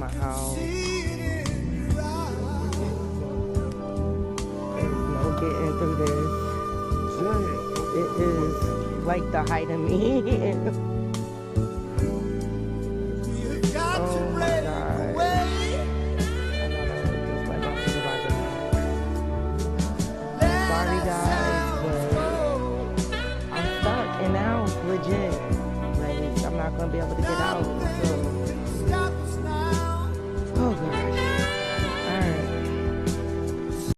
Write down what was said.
my house. There's no getting through this. It is like the height of me. Oh my God. I gotta just let my supervisor know. Sorry guys, but I'm stuck in the house, legit. Like, I'm not gonna be able to get out.